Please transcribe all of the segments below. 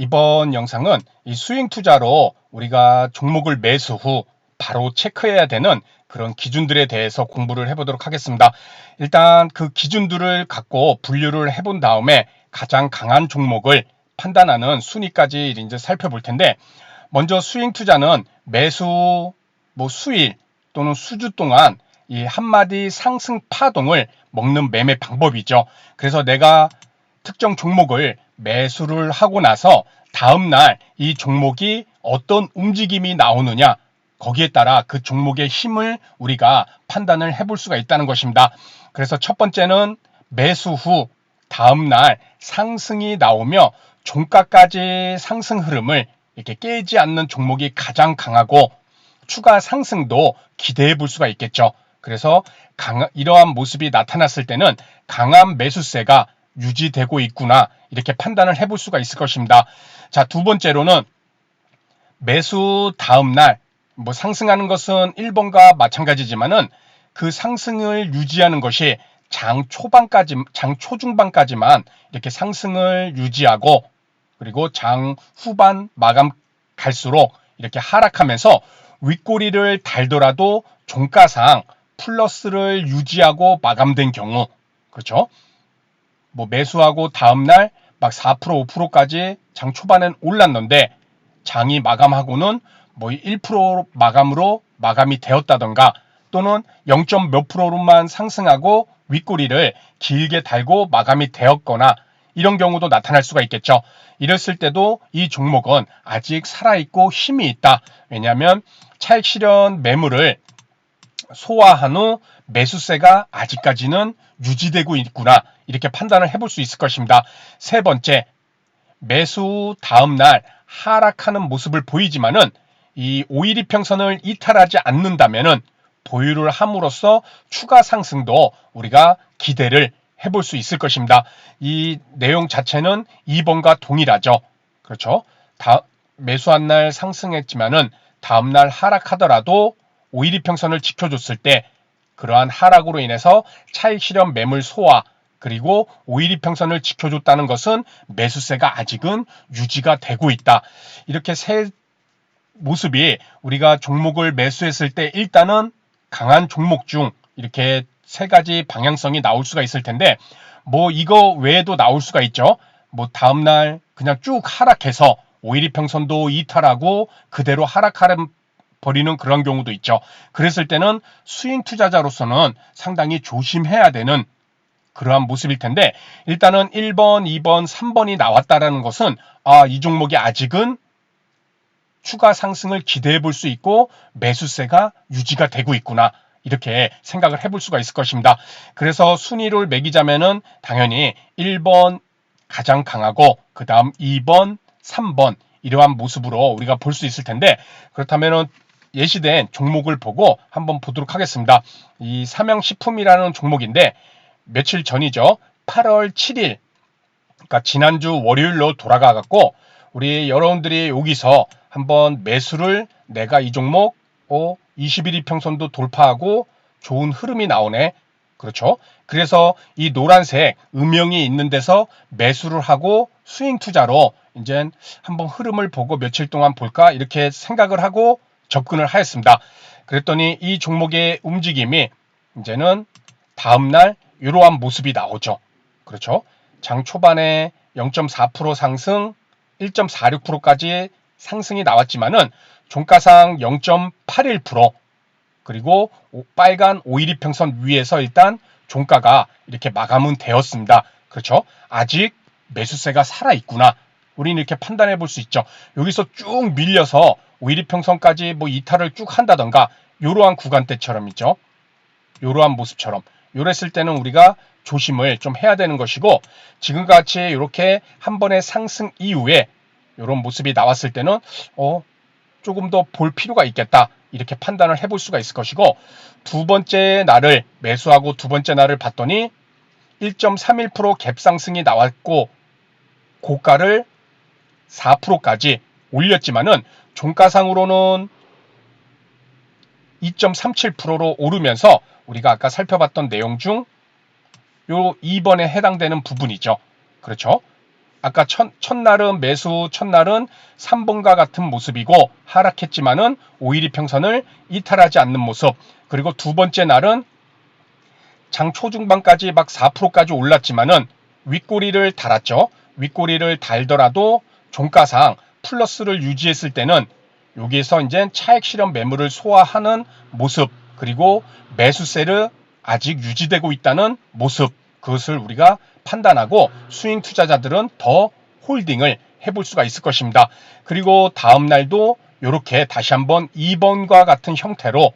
이번 영상은 이 스윙 투자로 우리가 종목을 매수 후 바로 체크해야 되는 그런 기준들에 대해서 공부를 해보도록 하겠습니다. 일단 그 기준들을 갖고 분류를 해본 다음에 가장 강한 종목을 판단하는 순위까지 이제 살펴볼 텐데, 먼저 스윙 투자는 매수 수일 또는 수주 동안 이 한마디 상승 파동을 먹는 매매 방법이죠. 그래서 내가 특정 종목을 매수를 하고 나서 다음날 이 종목이 어떤 움직임이 나오느냐, 거기에 따라 그 종목의 힘을 우리가 판단을 해볼 수가 있다는 것입니다. 그래서 첫 번째는 매수 후 다음날 상승이 나오며 종가까지 상승 흐름을 이렇게 깨지 않는 종목이 가장 강하고 추가 상승도 기대해 볼 수가 있겠죠. 그래서 이러한 모습이 나타났을 때는 강한 매수세가 유지되고 있구나, 이렇게 판단을 해볼 수가 있을 것입니다. 자, 두 번째로는 매수 다음날 상승하는 것은 1번과 마찬가지지만은 그 상승을 유지하는 것이 장 초중반까지만 이렇게 상승을 유지하고, 그리고 장 후반 마감 갈수록 이렇게 하락하면서 윗꼬리를 달더라도 종가상 플러스를 유지하고 마감된 경우, 그렇죠? 매수하고 다음날 막 4%, 5%까지 장 초반엔 올랐는데 장이 마감하고는 1% 마감으로 마감이 되었다던가, 또는 0. 몇 프로로만 상승하고 윗꼬리를 길게 달고 마감이 되었거나, 이런 경우도 나타날 수가 있겠죠. 이랬을 때도 이 종목은 아직 살아있고 힘이 있다. 왜냐하면 차익 실현 매물을 소화한 후 매수세가 아직까지는 유지되고 있구나, 이렇게 판단을 해볼 수 있을 것입니다. 세 번째, 매수 다음날 하락하는 모습을 보이지만은 이 5일 이평선을 이탈하지 않는다면은 보유를 함으로써 추가 상승도 우리가 기대를 해볼 수 있을 것입니다. 이 내용 자체는 2번과 동일하죠. 그렇죠? 매수한 날 상승했지만은 다음날 하락하더라도 5일 이평선을 지켜줬을 때 그러한 하락으로 인해서 차익 실현 매물 소화, 그리고 5일 이평선을 지켜줬다는 것은 매수세가 아직은 유지가 되고 있다. 이렇게 세 모습이 우리가 종목을 매수했을 때 일단은 강한 종목 중 이렇게 세 가지 방향성이 나올 수가 있을 텐데, 이거 외에도 나올 수가 있죠. 다음날 그냥 쭉 하락해서 5일 이평선도 이탈하고 그대로 하락하는 버리는 그런 경우도 있죠. 그랬을 때는 스윙 투자자로서는 상당히 조심해야 되는 그러한 모습일 텐데, 일단은 1번, 2번, 3번이 나왔다라는 것은 이 종목이 아직은 추가 상승을 기대해 볼 수 있고 매수세가 유지가 되고 있구나, 이렇게 생각을 해볼 수가 있을 것입니다. 그래서 순위를 매기자면은 당연히 1번 가장 강하고 그 다음 2번, 3번 이러한 모습으로 우리가 볼 수 있을 텐데, 그렇다면은 예시된 종목을 보고 한번 보도록 하겠습니다. 이 삼양식품이라는 종목인데 며칠 전이죠. 8월 7일, 그러니까 지난주 월요일로 돌아가 갖고 우리 여러분들이 여기서 한번 매수를, 내가 이 종목 21 이평선도 돌파하고 좋은 흐름이 나오네. 그렇죠? 그래서 이 노란색 음영이 있는 데서 매수를 하고 스윙 투자로 이제 한번 흐름을 보고 며칠 동안 볼까, 이렇게 생각을 하고 접근을 하였습니다. 그랬더니 이 종목의 움직임이 이제는 다음날 이러한 모습이 나오죠. 그렇죠? 장 초반에 0.4% 상승, 1.46%까지 상승이 나왔지만은 종가상 0.81%, 그리고 빨간 5일 이평선 위에서 일단 종가가 이렇게 마감은 되었습니다. 그렇죠? 아직 매수세가 살아있구나, 우리는 이렇게 판단해 볼 수 있죠. 여기서 쭉 밀려서 5일 이평선까지 이탈을 쭉 한다던가, 이러한 구간대처럼 있죠. 이러한 모습처럼 요랬을 때는 우리가 조심을 좀 해야 되는 것이고, 지금같이 이렇게 한 번의 상승 이후에 이런 모습이 나왔을 때는 조금 더 볼 필요가 있겠다, 이렇게 판단을 해볼 수가 있을 것이고, 두 번째 날을 매수하고 두 번째 날을 봤더니 1.31% 갭 상승이 나왔고 고가를 4%까지 올렸지만은 종가상으로는 2.37%로 오르면서 우리가 아까 살펴봤던 내용 중 요 2번에 해당되는 부분이죠. 그렇죠? 아까 첫날은 매수 첫날은 3번과 같은 모습이고 하락했지만은 5일 이평선을 이탈하지 않는 모습. 그리고 두 번째 날은 장 초중반까지 막 4%까지 올랐지만은 윗꼬리를 달았죠. 윗꼬리를 달더라도 종가상 플러스를 유지했을 때는 여기에서 이제 차익 실현 매물을 소화하는 모습, 그리고 매수세를 아직 유지되고 있다는 모습, 그것을 우리가 판단하고 스윙 투자자들은 더 홀딩을 해볼 수가 있을 것입니다. 그리고 다음 날도 이렇게 다시 한번 2번과 같은 형태로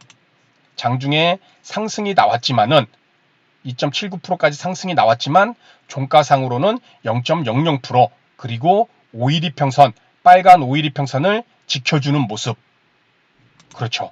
장중에 상승이 나왔지만은 2.79%까지 상승이 나왔지만 종가상으로는 0.00% 그리고 5일 이평선, 빨간 5일 이평선을 지켜주는 모습. 그렇죠.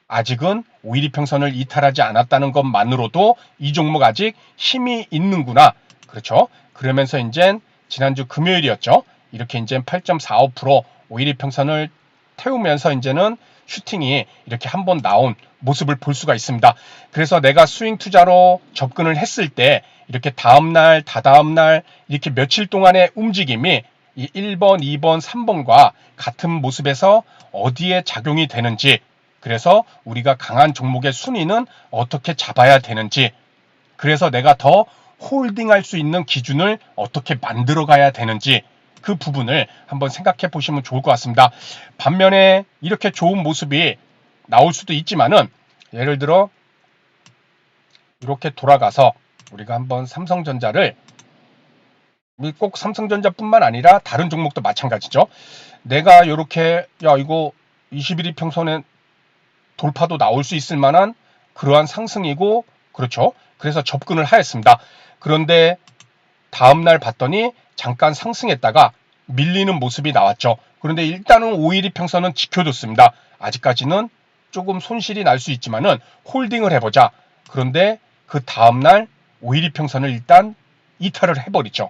아직은 5일 이평선을 이탈하지 않았다는 것만으로도 이 종목 아직 힘이 있는구나. 그렇죠. 그러면서 이제 지난주 금요일이었죠. 이렇게 이제 8.45% 5일 이평선을 태우면서 이제는 슈팅이 이렇게 한번 나온 모습을 볼 수가 있습니다. 그래서 내가 스윙 투자로 접근을 했을 때 이렇게 다음날, 다다음날 이렇게 며칠 동안의 움직임이 이 1번, 2번, 3번과 같은 모습에서 어디에 작용이 되는지, 그래서 우리가 강한 종목의 순위는 어떻게 잡아야 되는지, 그래서 내가 더 홀딩할 수 있는 기준을 어떻게 만들어 가야 되는지 그 부분을 한번 생각해 보시면 좋을 것 같습니다. 반면에 이렇게 좋은 모습이 나올 수도 있지만은 예를 들어 이렇게 돌아가서 우리가 한번 삼성전자를, 꼭 삼성전자뿐만 아니라 다른 종목도 마찬가지죠. 내가 이렇게 이거 21일 평선에 돌파도 나올 수 있을 만한 그러한 상승이고, 그렇죠. 그래서 접근을 하였습니다. 그런데 다음날 봤더니 잠깐 상승했다가 밀리는 모습이 나왔죠. 그런데 일단은 5일 이평선은 지켜줬습니다. 아직까지는 조금 손실이 날 수 있지만은 홀딩을 해보자. 그런데 그 다음날 5일 이평선을 일단 이탈을 해버리죠.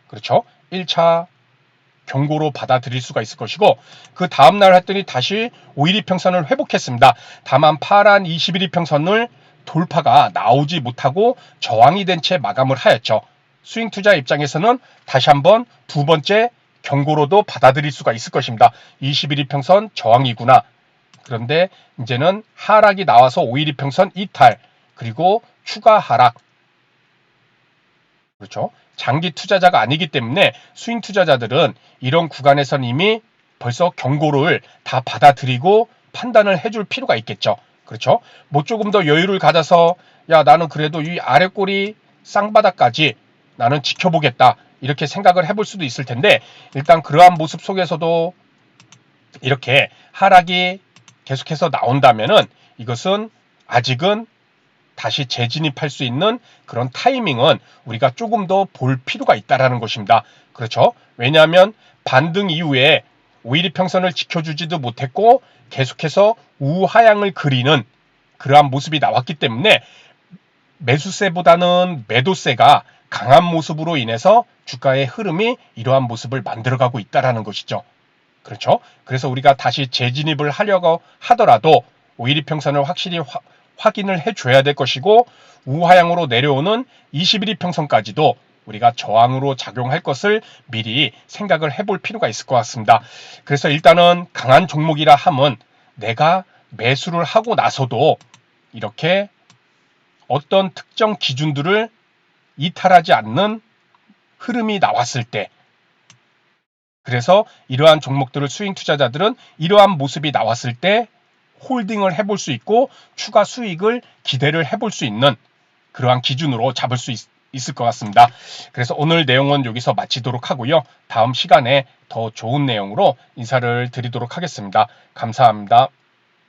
그렇죠. 1차 경고로 받아들일 수가 있을 것이고, 그 다음날 했더니 다시 5일 이평선을 회복했습니다. 다만 파란 21일 이평선을 돌파가 나오지 못하고 저항이 된 채 마감을 하였죠. 스윙 투자 입장에서는 다시 한번 두 번째 경고로도 받아들일 수가 있을 것입니다. 21일 이평선 저항이구나. 그런데 이제는 하락이 나와서 5일 이평선 이탈, 그리고 추가 하락. 그렇죠. 장기 투자자가 아니기 때문에 스윙 투자자들은 이런 구간에선 이미 벌써 경고를 다 받아들이고 판단을 해줄 필요가 있겠죠. 그렇죠. 뭐 조금 더 여유를 가져서 나는 그래도 이 아래 꼬리 쌍바닥까지 나는 지켜보겠다, 이렇게 생각을 해볼 수도 있을 텐데, 일단 그러한 모습 속에서도 이렇게 하락이 계속해서 나온다면은 이것은 아직은 다시 재진입할 수 있는 그런 타이밍은 우리가 조금 더 볼 필요가 있다라는 것입니다. 그렇죠? 왜냐하면 반등 이후에 5일 이평선을 지켜주지도 못했고 계속해서 우하향을 그리는 그러한 모습이 나왔기 때문에 매수세보다는 매도세가 강한 모습으로 인해서 주가의 흐름이 이러한 모습을 만들어가고 있다라는 것이죠. 그렇죠? 그래서 우리가 다시 재진입을 하려고 하더라도 5일 이평선을 확실히 확인을 해줘야 될 것이고, 우하향으로 내려오는 21일 이평선까지도 우리가 저항으로 작용할 것을 미리 생각을 해볼 필요가 있을 것 같습니다. 그래서 일단은 강한 종목이라 함은 내가 매수를 하고 나서도 이렇게 어떤 특정 기준들을 이탈하지 않는 흐름이 나왔을 때, 그래서 이러한 종목들을 스윙 투자자들은 이러한 모습이 나왔을 때 홀딩을 해볼 수 있고 추가 수익을 기대를 해볼 수 있는 그러한 기준으로 잡을 수 있을 것 같습니다. 그래서 오늘 내용은 여기서 마치도록 하고요. 다음 시간에 더 좋은 내용으로 인사를 드리도록 하겠습니다. 감사합니다.